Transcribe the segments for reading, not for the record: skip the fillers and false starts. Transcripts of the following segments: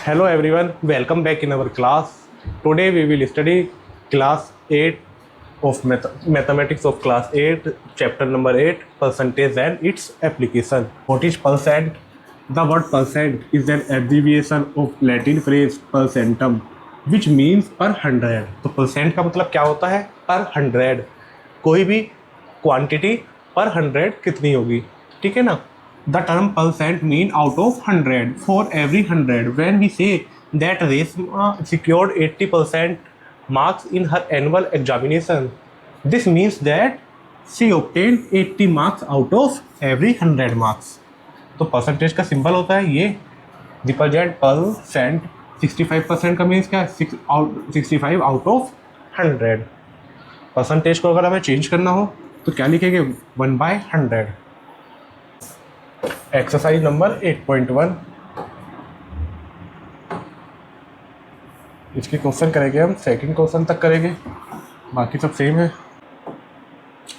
Hello everyone, welcome back in our class. Today we will study class 8 of mathematics of class 8, chapter number 8, percentage and its application. What is percent? The word percent is an abbreviation of Latin phrase percentum, which means per hundred. तो percent का मतलब क्या होता है? Per hundred. कोई भी quantity पर hundred कितनी होगी, ठीक है ना. The term percent mean out of 100 for every 100. When we say that Reshma secured 80% marks in her annual examination, this means that she obtained 80 marks out of every 100 marks. तो percentage का symbol होता है ये represent percent. 65% का means क्या है? 65 out of 100. Percentage को अगर हमें चेंज करना हो तो क्या लिखेंगे? 1/100. Exercise number 8.1. इसके क्वेश्चन करेंगे हम, सेकंड क्वेश्चन तक करेंगे, बाकी सब सेम है.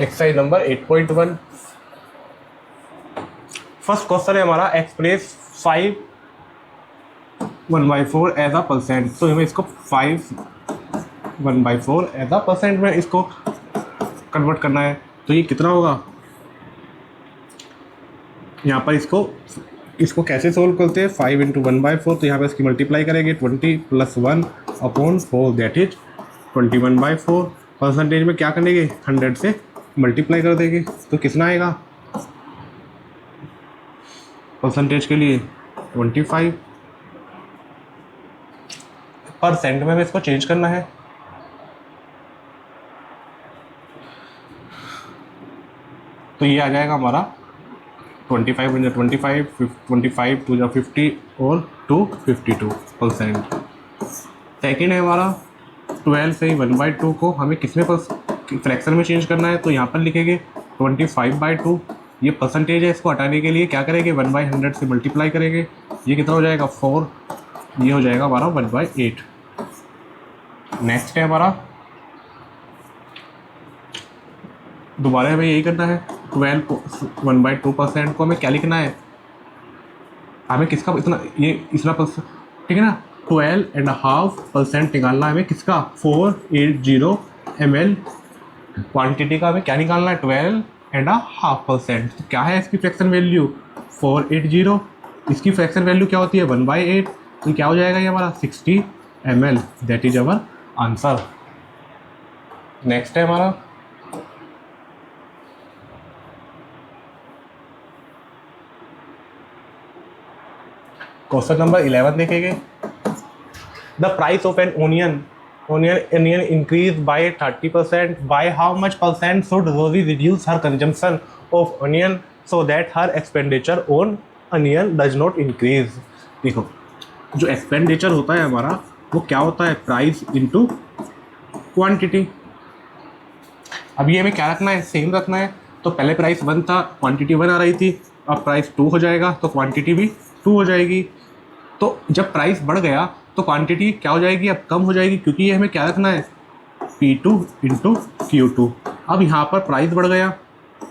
Exercise number 8.1. फर्स्ट क्वेश्चन है हमारा, एक्सप्रेस 5 1/4 एज अ परसेंट. तो हमें इसको 5 1/4 एज अ परसेंट में इसको कन्वर्ट करना है. तो ये कितना होगा? यहाँ पर इसको कैसे सोल्व करते हैं? 5 × 1/4. तो यहाँ पर इसकी मल्टीप्लाई करेंगे 20 + 1/4, दैट इज 21/4. परसेंटेज में क्या करेंगे? 100 से मल्टीप्लाई कर देंगे. तो कितना आएगा परसेंटेज के लिए? 25. परसेंट में इसको चेंज करना है. तो ये आ जाएगा हमारा 25 × 25, 25 2 50 और 252%. सेकेंड है हमारा 12 से 1/2 को हमें किसमें फ्रैक्शन में चेंज करना है. तो यहाँ पर लिखेंगे 25/2. ये परसेंटेज है, इसको हटाने के लिए क्या करेंगे? 1/100 से मल्टीप्लाई करेंगे. ये कितना हो जाएगा? 4. ये हो जाएगा हमारा 1/8. नेक्स्ट है हमारा, दोबारा हमें यही करना है. 1/2% को हमें क्या लिखना है? हमें किसका इतना परसेंट, ठीक है ना. 12.5% निकालना है हमें किसका? 480 ml क्वांटिटी का हमें क्या निकालना है? 12.5%. तो क्या है इसकी फ्रैक्शन वैल्यू? 480. इसकी फ्रैक्शन वैल्यू क्या होती है? 1/8. तो क्या हो जाएगा ये हमारा? 60 ml. That is our answer. Next है हमारा क्वेश्चन नंबर 11 देखेंगे. The price of an onion increased by 30%. By how much percent should Rosie reduce her consumption of onion so that her expenditure on onion does not increase? देखो, जो expenditure होता है हमारा वो क्या होता है? Price into quantity. अब ये हमें क्या रखना है? सेम रखना है. तो पहले प्राइस 1 था, क्वांटिटी 1 आ रही थी. अब प्राइस 2 हो जाएगा तो क्वांटिटी भी 2 हो जाएगी. तो जब प्राइस बढ़ गया तो क्वांटिटी क्या हो जाएगी? अब कम हो जाएगी, क्योंकि ये हमें क्या रखना है? P2 × Q2. अब यहाँ पर प्राइस बढ़ गया,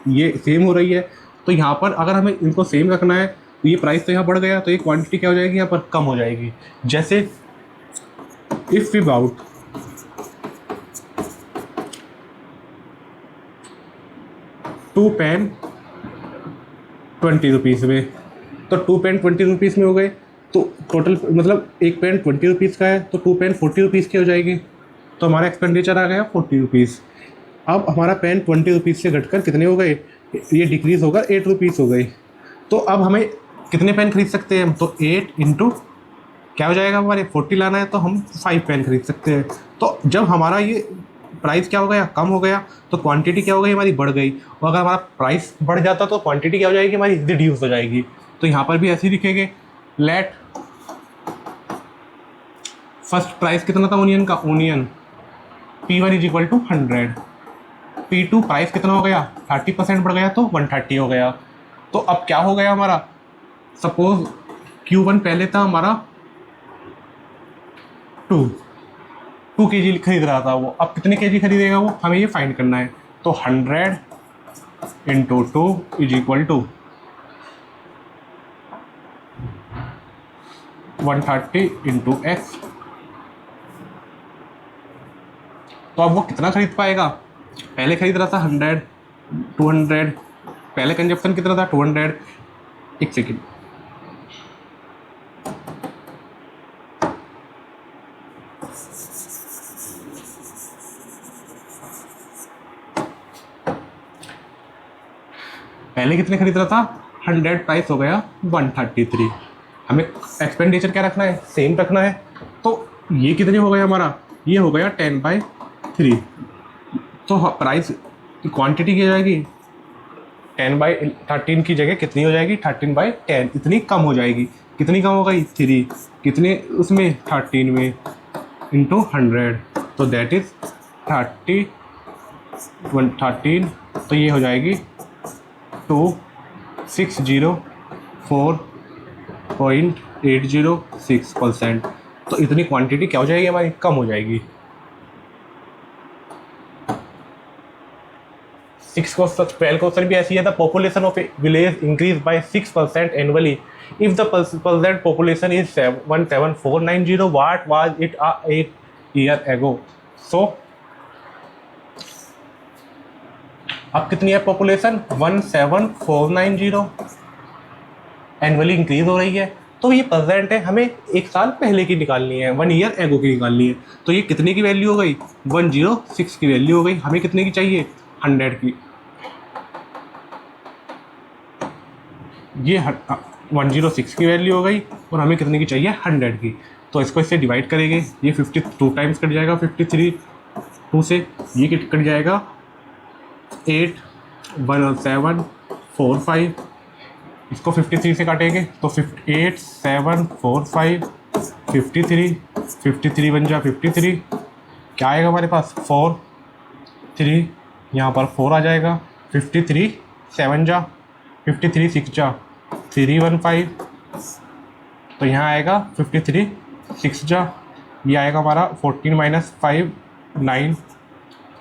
ये सेम हो रही है. तो यहाँ पर अगर हमें इनको सेम रखना है तो ये प्राइस तो यहाँ बढ़ गया, तो ये क्वांटिटी क्या हो जाएगी? यहाँ पर कम हो जाएगी. जैसे if we bought 2 pen 20 rupees में, तो 2 पेन 20 रुपीज़ में हो गए. तो टोटल मतलब एक पेन 20 रुपीज़ का है तो 2 पेन 40 रुपीज़ की हो जाएगी. तो हमारा एक्सपेंडिचर आ गया 40 रुपीज़. अब हमारा पेन 20 रुपीज़ से घटकर कितने हो गए? ये डिक्रीज़ होकर 8 रुपीज़ हो गई. तो अब हमें कितने पेन खरीद सकते हैं हम? तो 8 × क्या हो जाएगा? हमारे 40 लाना है तो हम 5 पेन खरीद सकते हैं. तो जब हमारा ये प्राइस क्या हो गया? कम हो गया. तो क्वांटिटी क्या हो गई? हमारी बढ़ गई. और अगर हमारा प्राइस बढ़ जाता तो क्वांटिटी क्या हो जाएगी? हमारी रिड्यूस हो जाएगी. तो यहाँ पर भी ऐसे ही लिखेंगे. लेट फर्स्ट प्राइस कितना था ओनियन का? Onion P1 = 100. P2 प्राइस कितना हो गया? 30% बढ़ गया तो 130 हो गया. तो अब क्या हो गया हमारा? सपोज Q1 पहले था हमारा 2 kg खरीद रहा था वो, अब कितने kg खरीदेगा वो? हमें ये फाइंड करना है. तो 100 × 2 = 130 इंटू एक्स। तो अब वो कितना खरीद पाएगा? पहले खरीद रहा था 100, 200, पहले कंजप्शन कितना था 200। एक सेकेंड, पहले कितने खरीद रहा था 100, प्राइस हो गया 133। हमें एक्सपेंडिचर क्या रखना है? सेम रखना है। तो ये कितने हो गया हमारा? ये हो गया 10/3। तो प्राइस क्वांटिटी की जाएगी 10/13 की जगह कितनी हो जाएगी? 13/10। इतनी कम हो जाएगी। कितनी कम हो गई? 3। कितने उसमें? 13 में इंटू 100, तो दैट इज़ 13। तो ये हो जाएगी 2604.806%। तो इतनी क्वांटिटी क्या हो जाएगी हमारी? कम हो जाएगी। 12 क्वेश्चन भी ऐसी है। The population of A village increase by 6% annually if the present population is 17490, what was it 8 year ago? So अब कितनी है पॉपुलेशन? 17490, एनुअली इंक्रीज हो रही है। तो ये प्रेजेंट है, हमें एक साल पहले की निकालनी है, 1 ईयर एगो की निकालनी है। तो ये कितने की वैल्यू हो गई? 106 की वैल्यू हो गई। हमें कितने की चाहिए? 100 की। ये 106 की वैल्यू हो गई और हमें कितने की चाहिए? 100 की। तो इसको इससे डिवाइड करेंगे, ये 52 टाइम्स कट जाएगा 53 2 से। ये कट जाएगा 8 1 7 4 5। इसको 53 से काटेंगे तो 8 7 4 5 53 53 बन जा 53। क्या आएगा हमारे पास? 4 3, यहाँ पर 4 आ जाएगा। 53 7 जा 53 6 जा 315। तो यहाँ आएगा 53 6 जा, ये आएगा हमारा 14 - 5 9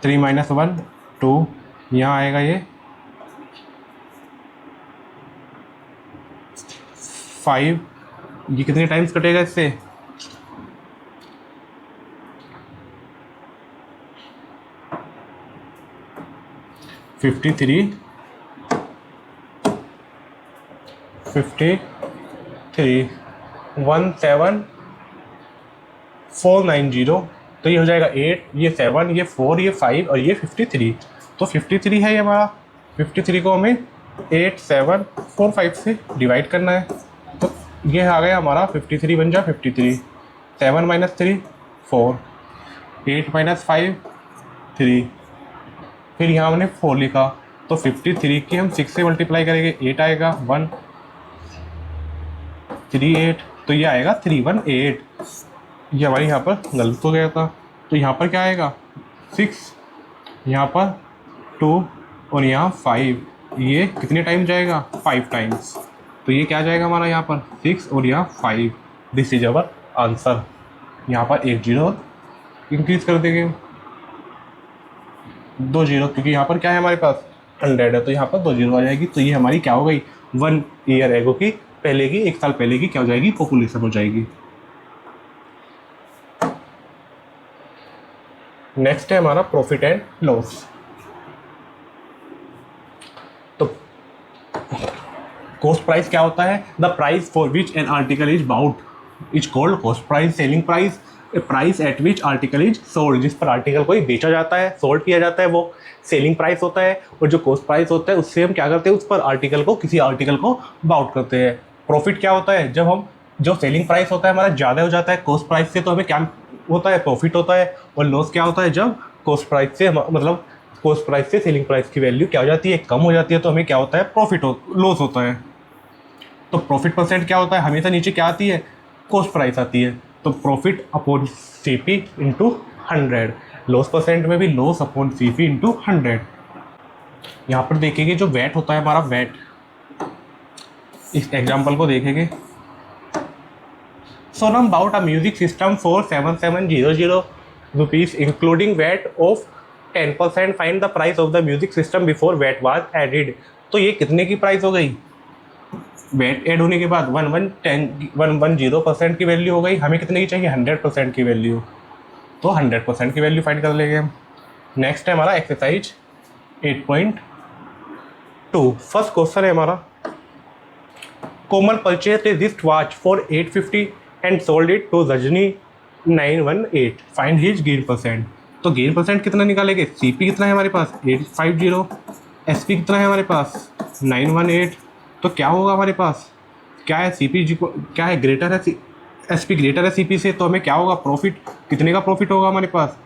3 - 1 2। यहाँ आएगा ये 5। ये कितने टाइम्स कटेगा इससे? 53 17490। तो ये हो जाएगा 8, ये 7, ये 4, ये 5 और ये 53। तो 53 है ये हमारा। 53 को हमें 8 7 4 5 से डिवाइड करना है। तो ये आ गया हमारा 53 बन जा 53। 7 - 3 4, 8 - 5 3, फिर यहाँ हमने 4 लिखा। तो 53 की हम 6 से मल्टीप्लाई करेंगे, 8 आएगा 1 3 8। तो ये आएगा 318। ये हमारे यहाँ पर गलत हो गया था। तो यहाँ पर क्या आएगा? 6, यहाँ पर 2 और यहाँ 5। ये कितने टाइम जाएगा? 5 टाइम्स। तो ये क्या जाएगा हमारा यहाँ पर? 6 और यहाँ 5। This is our answer. यहाँ पर 1 0 इंक्रीज कर देंगे, 2 0, क्योंकि यहाँ पर क्या है हमारे पास? 100 है, तो यहाँ पर 2 0 आ जाएगी। तो ये हमारी क्या हो गई? 1 ईयर एगो की, पहले की, एक साल पहले की क्या हो जाएगी? पॉपुलेशन हो जाएगी। नेक्स्ट है हमारा प्रॉफिट एंड लॉस। तो कॉस्ट प्राइस क्या होता है? The price for which an article is bought is called cost price. Selling price, price at which article is sold, जिस पर आर्टिकल को बेचा जाता है, सोल्ड किया जाता है, वो सेलिंग प्राइस होता है। और जो कॉस्ट प्राइस होता है उससे हम क्या करते हैं? उस पर आर्टिकल को, किसी आर्टिकल को बाउट करते हैं। प्रॉफिट क्या होता है? जब हम, जो सेलिंग प्राइस होता है हमारा ज़्यादा हो जाता है कॉस्ट प्राइस से, तो हमें क्या होता है? प्रॉफिट होता है। और लॉस क्या होता है? जब कॉस्ट प्राइस से मतलब कॉस्ट प्राइस से सेलिंग प्राइस की वैल्यू क्या हो जाती है? कम हो जाती है, तो हमें क्या होता है? प्रॉफिट लॉस होता है। तो प्रॉफिट परसेंट क्या होता है? हमेशा नीचे क्या आती है? कॉस्ट प्राइस आती है। तो profit upon CP into 100। Loss percent में भी लॉस अपॉन CP इंटू 100। यहाँ पर देखेंगे जो वैट होता है हमारा, वैट, इस एग्जाम्पल को देखेंगे। Sonam bought a music system for 7700 rupees including VAT of 10%। Find the price of the music system before VAT was added. तो ये कितने की प्राइस हो गई? वेट ऐड होने के बाद 110% की वैल्यू हो गई। हमें कितने की चाहिए? 100% की वैल्यू। तो 100% की वैल्यू फाइंड कर लेंगे हम। नेक्स्ट है हमारा एक्सरसाइज 8.2। फर्स्ट क्वेश्चन है हमारा, Komal purchase a wrist watch for 850 and sold it to Rajni 918, find his gain percent. तो गेन परसेंट कितना निकालेंगे? सीपी कितना है हमारे पास? 850, एसपी कितना है हमारे पास? 918। तो क्या होगा हमारे पास? क्या है सीपी जी को, क्या है ग्रेटर है एसपी ग्रेटर है सीपी से, तो हमें क्या होगा? प्रॉफिट कितने का प्रॉफिट होगा हमारे पास?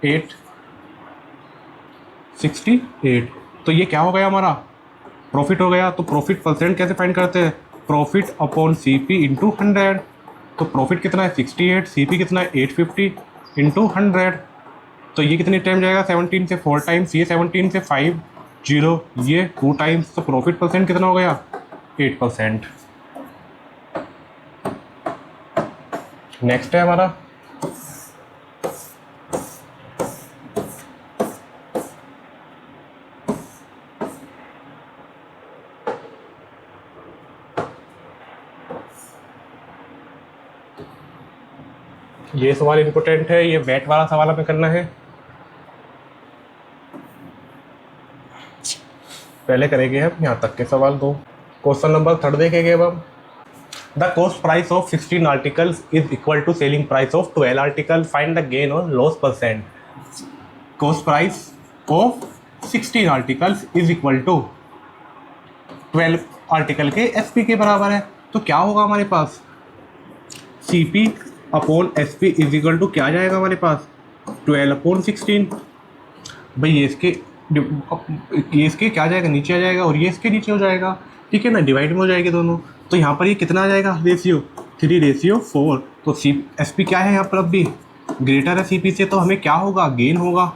868। तो ये क्या हो गया हमारा? प्रॉफिट हो गया। तो प्रॉफिट परसेंट कैसे फाइंड करते हैं? Profit upon CP into 100। तो प्रॉफिट कितना है? 68, सीपी कितना है? 850 इंटू 100। तो ये कितने टाइम जाएगा? 17 से 4 टाइम्स, ये 17 से 5 0, ये 2 टाइम्स। तो प्रॉफिट परसेंट कितना हो गया? 8%। नेक्स्ट है हमारा ये सवाल इम्पोर्टेंट है, ये वेट वाला सवाल हमें करना है। पहले करेंगे हम यहाँ तक के सवाल दो। क्वेश्चन नंबर 3 देखेंगे अब हम। The cost price of 16 articles is equal to selling price of 12 article, find the gain और loss percent. Cost price of 16 articles is equal to 12 article के एसपी के बराबर है। तो क्या होगा हमारे पास? CP upon SP is equal to क्या आ जाएगा हमारे पास? 12/16। भाई ये इसके क्या आ जाएगा? नीचे आ जाएगा, और ये इसके नीचे हो जाएगा, ठीक है ना, डिवाइड में हो जाएगी दोनों। तो यहाँ पर ये कितना आ जाएगा? रेशियो 3/4। तो एसपी क्या है यहाँ पर? अब भी ग्रेटर है सीपी से, तो हमें क्या होगा? गेन होगा।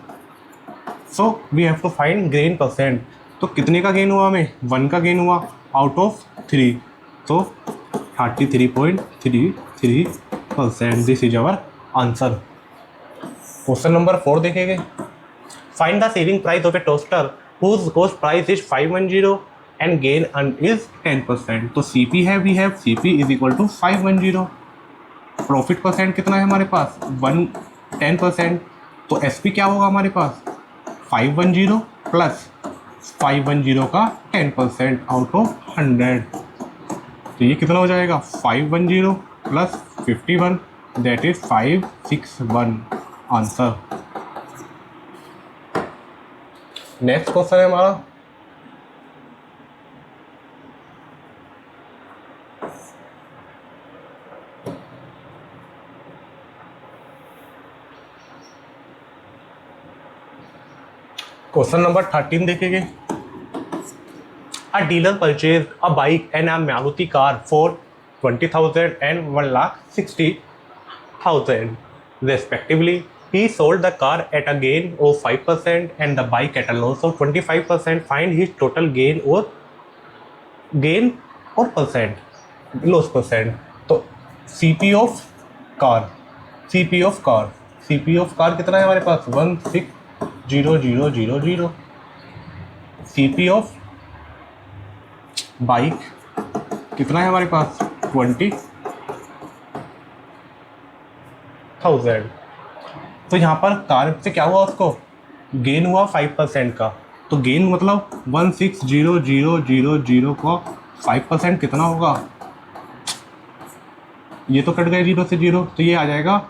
So we have to find gain percent. तो कितने का गेन हुआ हमें? 1 का गेन हुआ आउट ऑफ 3। तो 33.33%। This is our answer. Question number 4 देखेंगे। Find the selling price of A toaster whose cost price is 510 and gain is 10%। तो सीपी है, we have CP is equal to 510। Profit percent कितना है हमारे पास? 10%। तो SP क्या होगा हमारे पास? 510 प्लस 510 का 10% आउट ऑफ 100। तो ये कितना हो जाएगा? 510 plus 51, that is 561 answer. Next question है हमारा, क्वेश्चन नंबर 13 देखेंगे। अ dealer purchase a bike and a Maruti car for 20,000 and 1,60,000 respectively. He sold the car at a gain of 5% and the bike at a loss of 25%. Find his total gain or percent, loss percent. तो CP of car कितना है हमारे पास? 160000। CP of bike कितना है हमारे पास? 20,000। तो यहाँ पर कार से क्या हुआ? उसको गेन हुआ 5% का। तो गेन मतलब 160000 का 5% कितना होगा? ये तो कट गए 0 से 0, तो ये आ जाएगा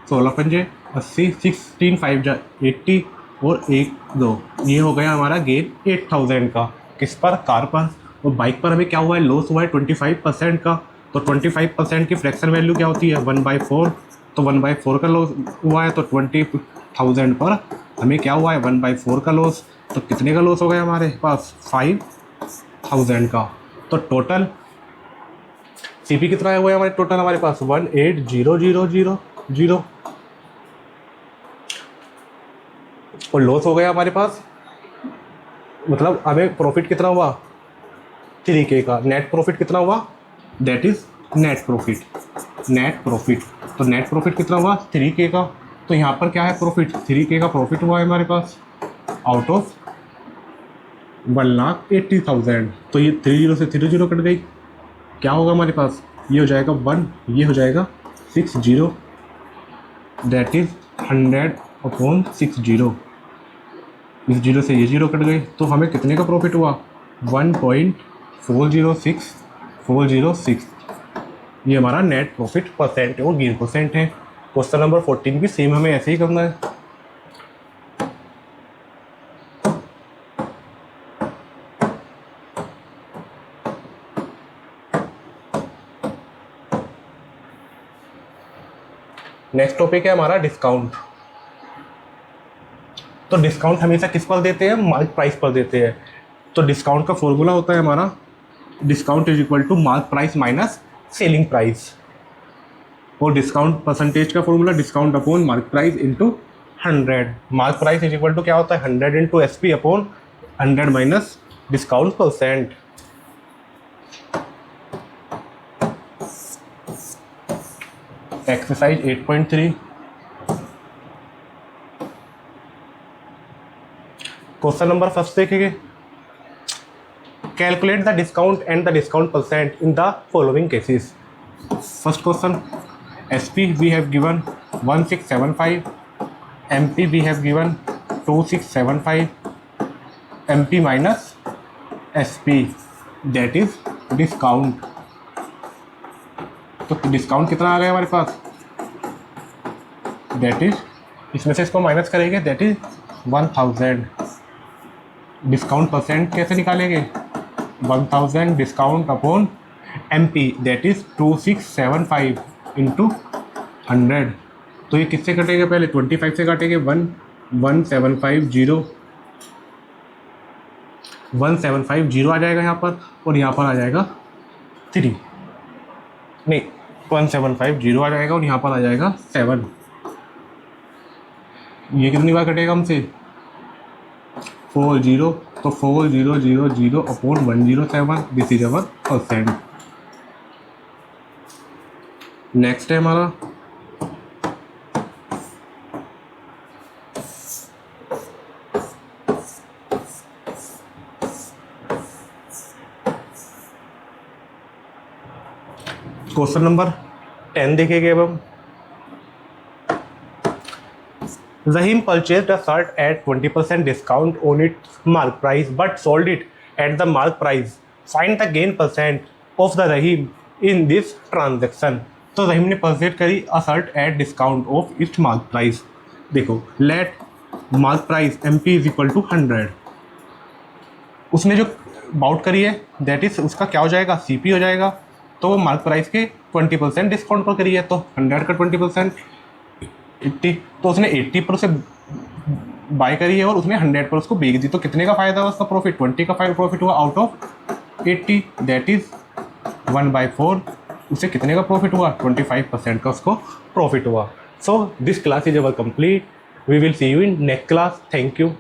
16×5 80, 16 5 80 और 1 2। ये हो गया हमारा गेन 8,000 का। किस पर? कार पर। और बाइक पर हमें क्या हुआ है? लॉस हुआ है 25% का। तो 25% की फ्रैक्शन वैल्यू क्या होती है? 1/4। तो 1/4 का लॉस हुआ है, तो 20,000 पर हमें क्या हुआ है? 1/4 का लॉस। तो कितने का लॉस हो गया हमारे पास? 5,000 का। तो टोटल सीपी कितना हुआ है हमारे? टोटल हमारे पास 18,000 और लॉस हो गया हमारे पास, मतलब हमें प्रॉफिट कितना हुआ? 3K का। नेट प्रॉफिट कितना हुआ? That is net profit. तो नेट प्रॉफिट कितना हुआ? 3K का। तो यहाँ पर क्या है? प्रॉफिट 3K का प्रॉफिट हुआ है हमारे पास आउट ऑफ 1,80,000। तो ये 30 से 30 कट गई, क्या होगा हमारे पास, ये हो जाएगा 1, ये हो जाएगा 60, दैट इज़ 100/60। इस जीरो से ये जीरो कट गए, तो हमें कितने का प्रॉफिट हुआ, 1.406406। ये हमारा नेट प्रॉफिट परसेंट है और गेन परसेंट है। क्वेश्चन नंबर 14 भी सेम हमें ऐसे ही करना है। नेक्स्ट टॉपिक है हमारा डिस्काउंट। तो डिस्काउंट हमेशा किस पर देते हैं, मार्क प्राइस पर देते हैं। तो डिस्काउंट का फॉर्मूला होता है हमारा, discount is equal to mark price minus selling price. और डिस्काउंट परसेंटेज का formula discount upon mark price into 100। Mark price is equal to क्या होता है, 100 into SP upon 100 minus discount percent. Exercise 8.3 question number first देखेंगे। Calculate the discount and the discount percent in the following cases. First question, SP we have given 1675, MP we have given 2675, MP minus SP that is discount। तो discount कितना आ गया हमारे पास, that is, इसमें से इसको minus करेंगे, that is 1000। Discount percent कैसे निकालेंगे, 1000 discount upon MP that is 2675 into 100। तो ये किससे कटेगा, पहले 25 से काटेंगे, 1750 आ जाएगा यहाँ पर, और यहाँ पर आ जाएगा 3, नहीं 1750 आ जाएगा और यहाँ पर आ जाएगा 7। ये कितनी बार कटेगा हमसे, 40, तो 4000 upon 107, this is our percent. Next है हमारा क्वेश्चन नंबर 10 देखेंगे अब हम। Rahim purchased a shirt at 20% discount on its mark price but sold it at the mark price. Find the gain percent of the Rahim in this transaction. तो रहीम ने purchase करी a shirt at discount of its mark price. देखो, let mark price MP is equal to 100। उसने जो bought करी है that is उसका क्या हो जाएगा, CP हो जाएगा। तो वो मार्क प्राइस के 20% डिस्काउंट पर करी है, तो 100 का 20% 80, तो उसने 80 पर उसे बाय करी है और उसने 100 पर उसको बेच दी। तो कितने का फ़ायदा हुआ उसका, प्रॉफिट 20 का प्रॉफिट हुआ आउट ऑफ 80, दैट इज़ 1/4। उसे कितने का प्रॉफिट हुआ, 25% का उसको प्रॉफिट हुआ। So this class is our complete, we will see you in next class. Thank you.